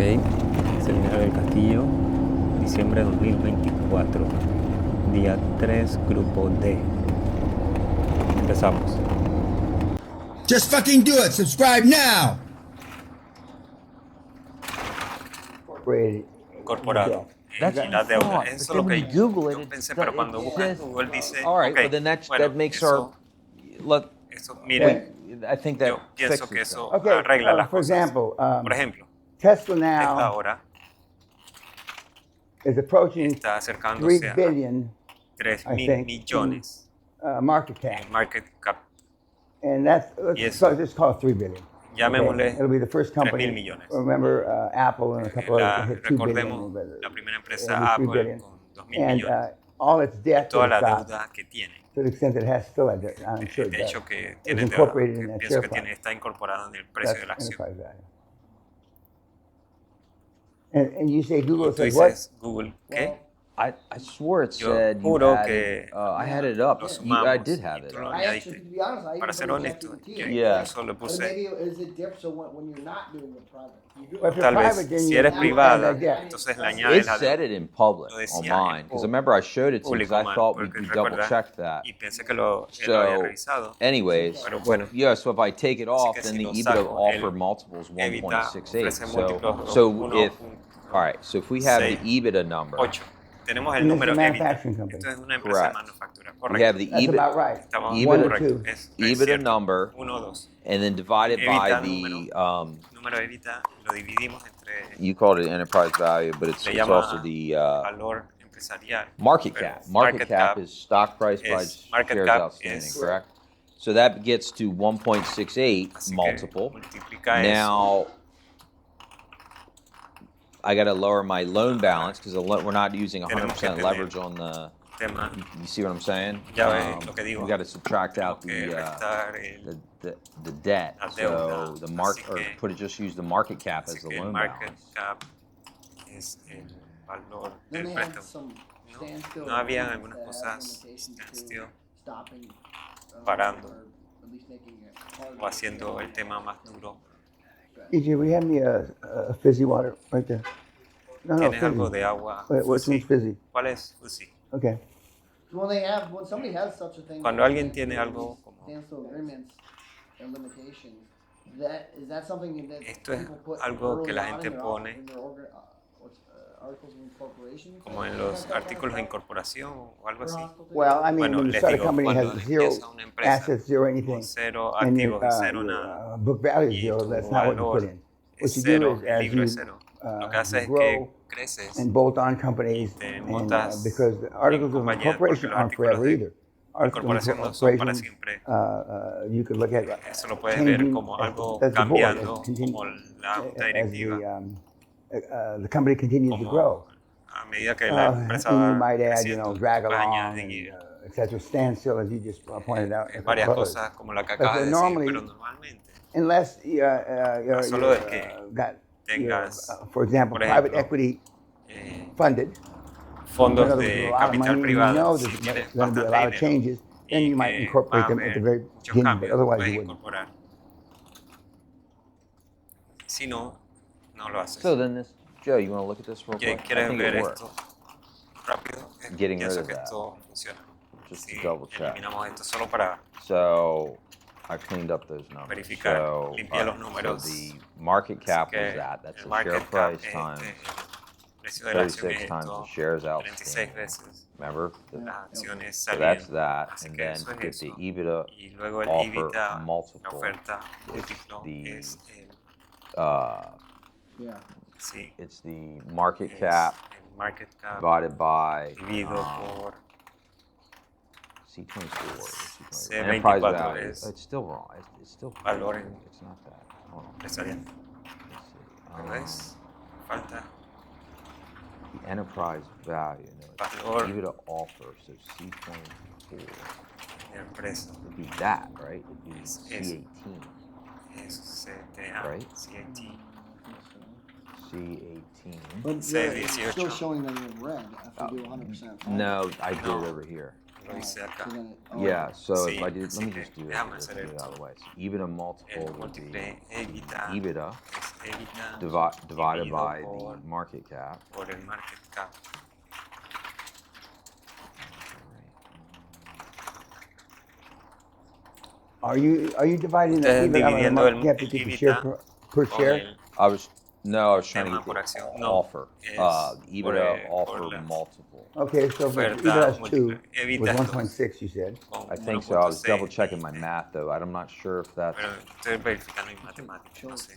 Ok, Seminario del Castillo, diciembre 2024, día 3, Grupo D. Empezamos. Just fucking do it. Subscribe now. Incorporado. That's La deuda. fraud. Eso es But lo then que when you Google it, yo it pensé, does- pero it cuando buscas says- Google dice, all right, okay, well then that bueno, makes eso, eso mire, I think that yo pienso fixes que eso things. arregla las for cosas. example, Por ejemplo, Tesla Tesla now ahora is approaching está acercándose 3 a billion 3 I mil think, millones market cap, en market cap. and that's Yes. let's just call it 3 billion. Llamémosle It'll be the first 3 company. mil millones. Remember Apple and a couple others hit 2 billion. Recordemos la primera empresa It'll be 3 Apple billion. con 2 mil And millones. all its debt Toda that la it's got, deuda que tiene. to the extent that it has still had debt, I'm sure it De does, hecho que is tiene deuda, incorporated in que that pienso share que price. está incorporado en el precio That's de la acción. enterprise value. And you say Google Y tú said what? dices, Google, ¿qué? I swore it Yo said you juro added, que I had it up. lo I sumamos did y have it tú lo up. añadiste. To be honest, I Para even ser put honesto, ChatGPT. yo Yeah. solo But puse, maybe is it different so when you're not doing it private? You do Well, if it you're tal private, vez, then si you eres add privada, that debt. entonces le It añades la said deuda. it in public Lo decía on en mine because remember I showed it to you because Público, I thought porque we recuerda, double checked that. y pensé que él lo había So, revisado. anyways, Pero bueno, yeah. So if I take it off, que then si the lo EBITDA saco, offer él multiple is evita, 1.68. ofrece múltiplos So 1.8. if all right, so if we have the EBITDA number, Tenemos el And this is número a EBITDA. manufacturing company. Esto es una empresa de Correct. manufactura. we have the That's about right. Estamos EBITDA, One or correctos. two. Es EBITDA cierto. number, 1 o 2. and then divided by EBITDA the número de EBITDA lo dividimos entre you called it enterprise value, but it's le it's llama also the valor empresarial. market Pero cap. Market cap is stock price by market shares cap outstanding, es- correct? So that gets to 1.68 Así que multiple. multiplica Now I got to lower my loan balance because we're not using 100% leverage on the. eso. Tema, You see what I'm saying? Ya ves lo que digo. We got to subtract out que the restar el, the debt. la So deuda. the Así or que- just use the market cap as así the que el loan market balance. cap es el valor Then del they have préstamo. some standstill. No habían agreements algunas that have cosas limitations to standstill, stopping, parando, or at least making it harder o haciendo el tema más duro. EJ, we have me a fizzy water right there. No, ¿Tienes algo fizzy. de agua? Which one's fizzy? ¿Cuál es Fusi? Okay. When somebody has such a thing. Cuando alguien tiene algo como standstill agreements and limitations, is that something that Esto es people put algo que la early on gente in their pone in their articles of incorporation? como en los artículos de incorporación o algo así. Well, I mean, Bueno, when you les start a digo, company that cuando has zero empieza una empresa assets, zero anything, con cero and your, activos y cero nada, book value is y zero, tu that's not what you put valor in. What es you cero, do is el as libro you es cero. Lo que haces es que grow creces and bolt on companies, te and, montas because the articles of compañías, incorporation porque los aren't artículos forever de either. Articles of incorporación no son para incorporation, siempre. you could look at Eso lo puedes ver changing como algo as the board, cambiando, as continue- como la junta as directiva, the company continues to grow. como a medida que la empresa And you va might add, creciendo, drag puedes along, añadir et cetera, standstill, as you just pointed out. varias But cosas como la que acabas de decir, normally, pero normalmente unless you're solo de que got, tengas, for example, por private ejemplo, equity eh, funded, fondos in other words, de a lot of capital money, privado, there's si tienes going to be a bastante lot of dinero changes, then y you might que incorporate va a them at the haber very muchos beginning, but cambios, otherwise puedes you wouldn't. incorporar. Si no, no lo haces. So then this, Joe, you want to look at this real quick? I ¿Quieres think ver it works. esto rápido? Getting rid Pienso of que that. esto funciona. Just to Si double check. eliminamos esto solo para So I cleaned up those numbers. verificar, So, limpié los so números. the market cap que was that. That's el the market share cap price es times el precio de la acción 36 es times esto, the shares 36 outstanding. veces Remember? las acciones So that's saliendo. that. Así And que then eso to es get eso. the EBITDA Y luego el offer EBITDA, la multiple oferta is múltiplo the es el, Yeah. sí, it's the market es cap el market cap divided by dividido por C24. C24 Enterprise value. es It's still wrong. It's still valor en It's not that. Hold on. empresarial. Let's see. Pero es falta The enterprise value. No, it's valor EBITDA offer. So C24 de empresa. would be that, right? It'd be Es C18. Es CTA, Right. CAT. C18. But Say it's 18. still showing them in red after you do 100%. No, I did No. it over here. lo dice acá. Yeah, so Sí, if I do, let así me que just do it, déjame let's hacer get it esto. out of the way. So EBITDA multiple El would be múltiple EBITDA EBITDA es EBITDA divided dividido by por, the market cap. por el market cap. Are you dividing the Ustedes EBITDA by the dividiendo market el cap to get the share EBITDA per con share? el I was trying to tema get por the acción. No, offer, es EBITDA por offer la multiple. Okay, so if oferta EBITDA is 2, múltiple. it EBITDA was es 1.6, you said. con I think so. I was 1.6 double checking my dijiste. math though. I'm not sure if that's. Pero estoy verificando mis matemáticas, no sé.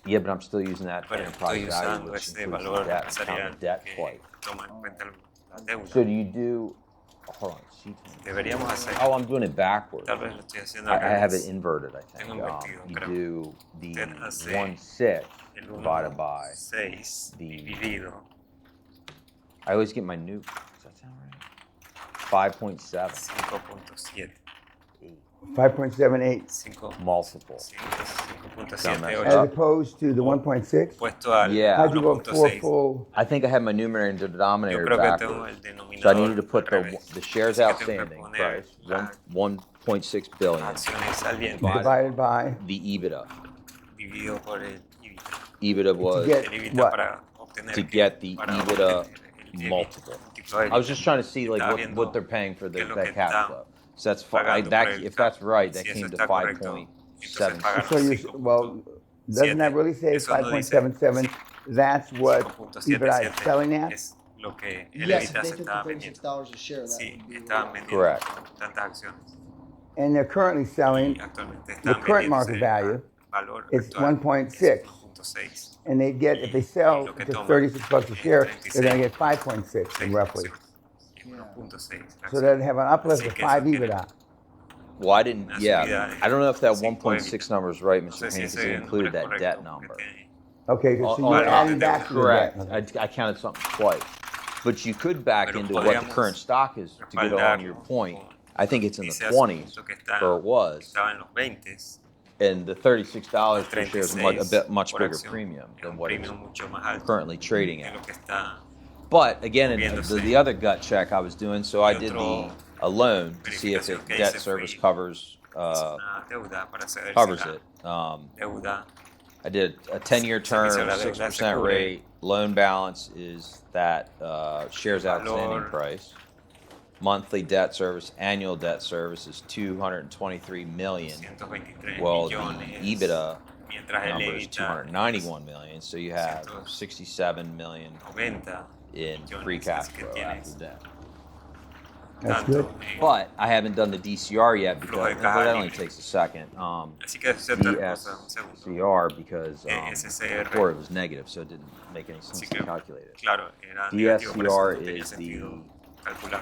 Yeah, but I'm still using that Pero enterprise estoy value, usando which ese includes valor the debt, count empresarial the debt que twice. toma en cuenta la deuda. So do you do? Hold on, C20. Deberíamos hacer. Oh, I'm doing it backwards. Tal vez lo estoy haciendo I al have it revés. inverted. I think. Tengo invertido, You creo. do the Usted hace 1/6 el divided by. 1.6 the- dividido. I always get my new. Does that sound right? 5.7. 5.7. 5.78 5 Multiple. 5.78 as opposed to the 1.6? puesto al Yeah. How'd you go 4 1.6. full? I think I had my numerator and Yo denominator creo que tengo backwards. el denominador So I needed to put al revés. the shares Así que tengo que outstanding poner price, las 1.6 billion, acciones salientes Divided by the EBITDA. dividido por el EBITDA. EBITDA was get El EBITDA what? para obtener to ¿qué? get the Para EBITDA obtener el multiple. múltiplo de I was EBITDA. just trying to see like Estaba what viendo they're paying for qué es lo that que cash está flow. So that's fine. pagando That, por el if that's right, that Si eso came to está correcto, 5.7. entonces pagan So los you're, 5.7. well, doesn't that really say Eso no dice 5.77? That's what EBITDA is 5.77 selling at? es lo que el Yes, if EBITDA they se took estaba the vendiendo. $36 a share, that Sí, would be estaban what- vendiendo Correct. tantas acciones. And they're currently selling, Y actualmente the están current vendiéndose market value al valor is actual, 1.6. es 1.6. and they get, if they Y sell lo que to toman 36 bucks a es share, 36 they're going to get 5.6 6 roughly. acciones. Y 1.6 So they'd have an uplift Así of que 5 eso tiene EBITDA. Well, I didn't. una Yeah, subida de I don't know if that 5 1.6 number is right, No Mr. sé si Payne, because ese it included número es that debt correcto, number. porque tiene Okay, so Oh, you're oh, adding no, back to the Correct. debt. Okay. I counted something twice. But you could back Pero into what the podríamos current stock is to get on your respaldarlo point. con- I think it's in the dice a su 20s, punto que está- or it was, estaba en los 20s, and the $36 per share is a 36 much por bigger acción. premium Es than un what it's premio mucho más alto currently trading que at. lo que está But again, moviéndose. the other gut check I was doing, so I Y did otro a loan to see if verificación que debt hice service fue- covers una deuda para cederse covers la it. deuda. I did a 10-year Servicio term, a la deuda, 6% se cubre. rate. Loan balance is that shares outstanding Valor. price. Monthly debt service, annual debt service is 223 million. 123 Well, the millones. EBITDA Mientras el number is EBITDA 291 million, so you have 67 million 90 in millones, free cash así que flow tienes after debt. That's tanto good. en- But I haven't done the DCR yet because Flujo de well, caja that only libre. takes a second. Así que es otra cosa, un segundo. DSCR because SCR. before it was negative, so it didn't make any sense Así to que, calculate it. claro, era negativo, por eso DSCR no tenía is sentido calcular.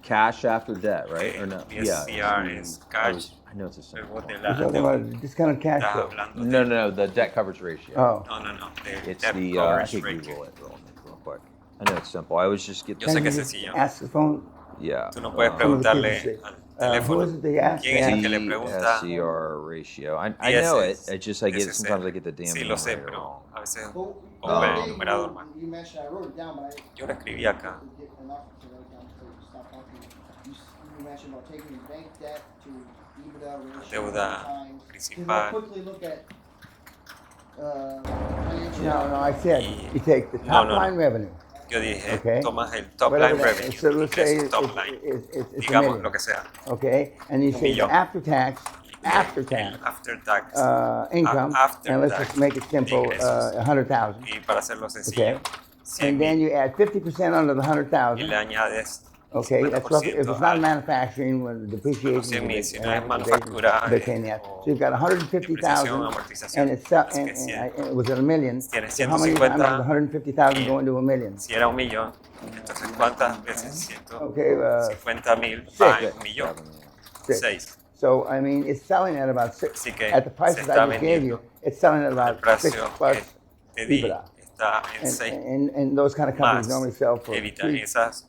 Cash after debt, right? Or no? DSCR it's is the- cash. I know it's a simple. Luego de You're la talking deuda. about discounted cash Estás flow. hablando No, de- no, the debt coverage ratio. Oh, No, de It's debt the I coverage could ratio. Google it real quick. I know it's simple. I was just Yo getting sé can que you es just sencillo. ask the phone? yeah. Tú no puedes Some of the preguntarle kids al say, who teléfono is it they ask? quién es el que le pregunta. DSCR ratio. I know it. DSS. I just I get DSS. sometimes I get the damn Sí, lo sé, numerator pero wrong. a veces Well, pongo the el other day numerador mal. you mentioned, I wrote it down, but Yo lo escribí acá. Get enough to write down before you stop talking. You mentioned about taking bank debt to EBITDA ratio Deuda times. principal. Can we quickly look at financial? No, I said you take the No, top no, no. line revenue. Yo dije, Okay. tomas el top Whatever line that- revenue, so let's say ingresos top it's line, a digamos million. lo que sea. Okay, and you Un say the millón. after tax El after tax. income, After and let's tax just make it simple, ingresos. 100,000. Y para hacerlo sencillo, Okay, 100 and then mil. you add 50% under the Y 100,000. le añades Okay, that's roughly, if it's not 50% manufacturing, when the depreciation, 100,000, si no es amortization, manufactura, they pay that. So you've got depreciación, 150,000, amortización. and it's Así que si and it was at a million. tienes So how many 150 times does 150,000 go into a million? si era un millón, entonces ¿cuántas veces? Okay, 150,000 six. va en un millón. 6. 6. So I mean, it's selling at about 6. Así que At the prices se I está just gave you, vendiendo it's selling at El about 6 precio plus que te di EBITDA. está en 6 And those kind of companies más normally sell for evita. 3, Esas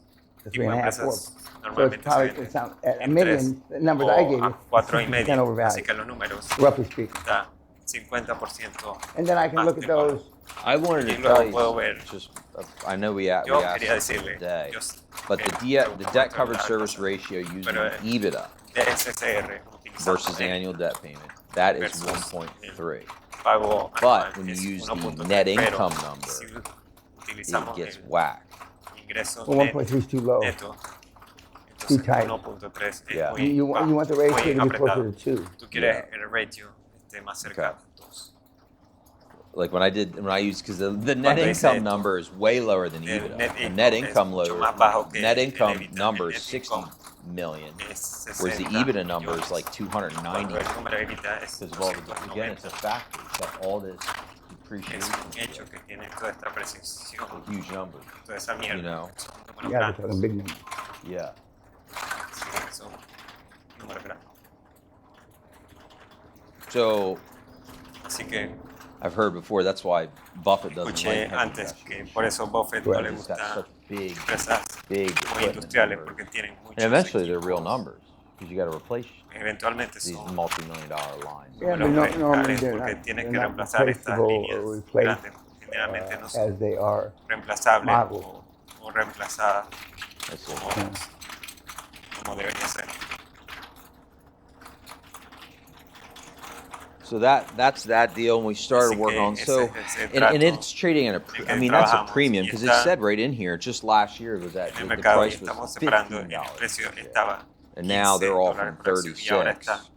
tipo de 3.5, 4. empresas So it's normalmente se probably venden it's at a en 3 million. The numbers I gave o you, a 4 y it's 50% medio. Así overvalued, que los números roughly speaking. está 50%. And then I can más look de at pago. those. I wanted Y to luego tell puedo you, ver. just I know we asked Yo this quería the decirle, other day, yo but the pregunto debt esto coverage la service cosa, ratio using pero EBITDA de SSR utilizamos versus el annual debt payment, that is versus 1.3. pago But anual when you es use the 1.3, net pero income number, si it utilizamos gets el whacked. ingreso Well, 1.3 is too low. neto, Too entonces tight. 1.3 es Yeah. muy, You want the ratio muy to be closer apretado. to 2. Tú quieres Yeah. el ratio más cercano. Entonces, Like when I use, because the net Cuando dice income esto, number is way lower than el EBITDA. net The income net es income mucho lower, más bajo que net el income EBITDA. number El is net 60 income million, es whereas the 60 EBITDA number is like millones. 290 Cuando el número de EBITDA es because of all the, again, it's a 290. factor. It's got all this Es depreciation, un hecho que tiene toda esta precisión, huge numbers. toda esa mierda. You know. Son números Yeah, they're grandes. talking big numbers. Yeah. Sí, son números grandes. So Así que I've heard before that's why Buffett doesn't escuché like heavy antes que investors. por eso Buffett no le It's got gusta such big, empresas big muy equipment industriales numbers. porque tienen muchos And eventually they're real equipos. numbers because you got to replace Eventualmente these son multi-million-dollar lines. Yeah, but números normally reales they're porque not, tienes they're que not reemplazar estas replaceable líneas or replaced grandes. Generalmente no as son they are reemplazables modeled. o reemplazadas I see. como debería ser. So that's that deal, and we started Así working que on. ese- So, ese and trato it's trading at a. en I que mean, that's a trabajamos, premium y because it está said right in here. Just last year it was at En el the mercado y price estamos was separando el $15, precio estaba and now they're $15 offering el precio, y ahora está 36.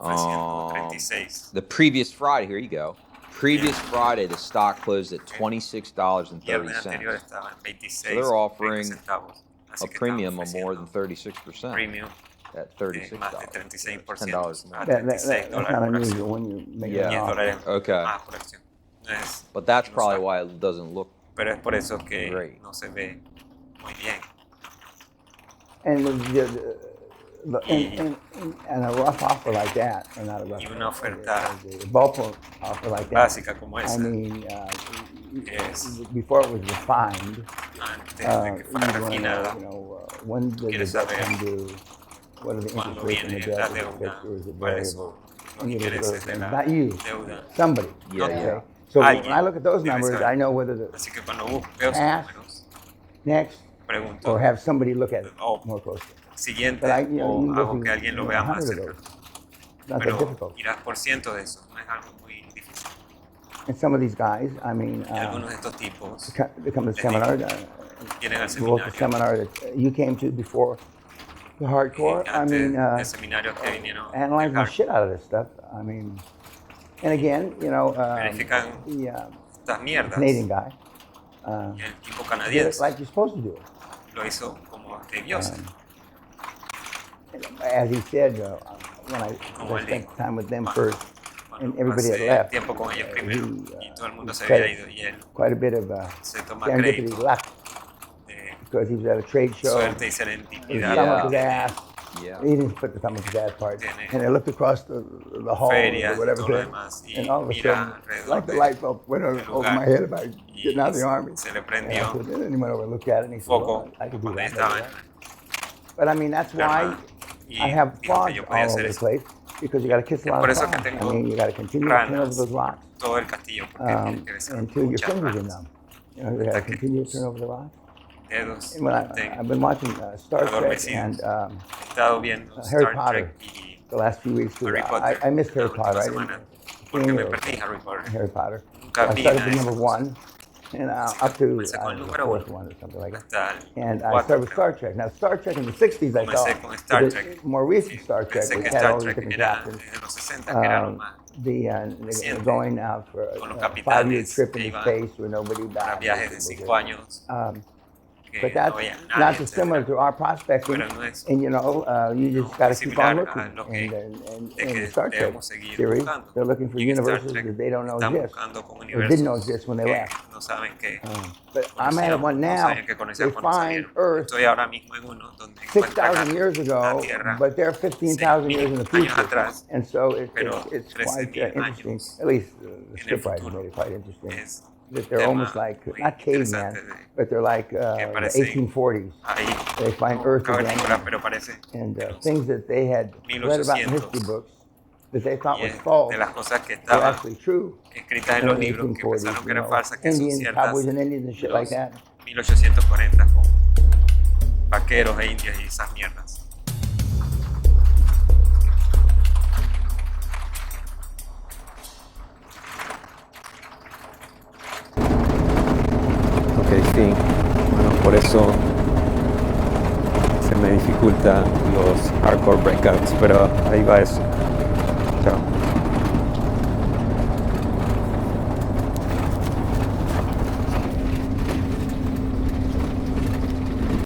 ofreciendo 36. The previous Friday, here you go. Previous Friday, the stock closed at Viernes anterior $26.30. estaba en 26 So they're offering 20 centavos. Así A que premium estamos of more than ofreciendo 36%. premium At de $36. más de 36%, $10 more. a That, 36 that's not dólares por unusual acción. when you make Yeah. an 10 offer. dólares Okay. más por acción. No es But that's inusual, probably why it doesn't look pero es por eso que great. no se ve muy bien. And and a rough offer like that, or not a rough Y una oferta a bulk offer like that. básica como I esa, mean, es before it was refined, antes de que you fuera want to refinada, know, when does the quieres debt saber come due? What are the cuándo interest rates on the viene la debt? Is it deuda, fixed or is it cuáles son variable? los And you look at those intereses de things. la Not you, deuda. somebody. Yeah, okay? yeah. So Alguien when I look at those debe numbers, saber. I know whether to Así que cuando veo esos Ask. números, next pregunto or have somebody look at it o more closely. siguiente But you o can go hago through, que alguien lo vea más 100 of cerca. those. It's not that Pero difficult. irás por ciento de eso, no es algo muy difícil. And some of these guys, I mean, Y algunos de estos tipos they come to the les digo, seminar, vienen al the local seminario. seminar that you came to before the hardcore. I Antes mean, del seminario que vinieron analyzing the hardcore, shit out of this stuff. I mean, and again, verifican the estas mierdas. Canadian guy Y el tipo did it canadiense like you're supposed to do it. lo hizo como debió ser. As he said, when I Como él spent dijo. time with them Cuando first, and everybody had pasé left, tiempo con ellos primero he, y todo el mundo se he había credits ido y él quite a bit of se toma serendipity crédito luck de because he was at a trade show. suerte y His serendipidad. thumb up Yeah. his ass. Yeah. He didn't put the thumb up his ass part. Tiene And I looked across the hall ferias or y whatever, todo lo thing, demás y and all of a mira sudden, alrededor like the de light bulb went del over my lugar head about y getting out of the army. se le And, prendió and he went over and looked at it, and he said, foco well, I could do cuando ya that. estaba maybe en that. But I mean, that's la why armada y I have dijo que frogs yo all podía over hacer the eso. place because you got to kiss a Es lot por of eso que frogs. I tengo mean, you got to continue to turn over ranas those rocks todo el castillo porque tiene que besar until your muchas fingers are ranas, numb. You know, you got to hasta que continue to tus turn over the rocks. dedos And when estén I've been watching Star Trek adormecidos. and He estado viendo Harry Star Potter Trek y the last few weeks. Too. Harry Potter I missed Harry la última Potter. I semana didn't porque me see perdí Harry Potter. Harry Potter. Nunca I vi started nada with de number esas one and up to Comencé con el the número fourth uno one or something like that. hasta el And I 4, started with creo. Star Trek. Now, Star Trek in the 60s, I Comencé thought, con Star the Trek. more recent Star Trek, Pensé which que had all Star these Trek different era captains, desde los 60 que era lo más they're going out for con los a 5-year capitanes trip que into iban space where nobody para died. viajes de 5 años que But no that's había not nadie, dissimilar etcétera. to our prospecting, Pero no es and you just got to keep on similar looking. a lo que And de que the Star Trek debemos seguir series, buscando. they're looking for Y en Star universes Trek that they don't know están exist, buscando con or didn't know universos exist when they que left. no saben que But I'm at one no now. saben que They conocían cuando find salieron. Earth Estoy ahora mismo en uno donde encuentran 6,000 years la ago, Tierra but they're 15,000 years in the 6,000 años future. atrás, And so pero it's 13,000 quite interesting. años At least the en el scriptwriter futuro. made it quite interesting. Es That they're tema almost like, muy not caveman, interesante de but they're like the parecen 1840s. ahí They find no Earth again. cavernícolas, pero parece And que los things that they had read about in 1800 history books that they thought Y was es false de las cosas que were estaban actually true. escritas en In los the libros que 1840s, pensaron que you eran know, falsas, que son Indians, ciertas cowboys and Indians and shit like los that. 1840 con vaqueros e indias y esas mierdas. Ok, sí. Bueno, por eso se me dificulta los hardcore breakouts, pero ahí va eso. Chao.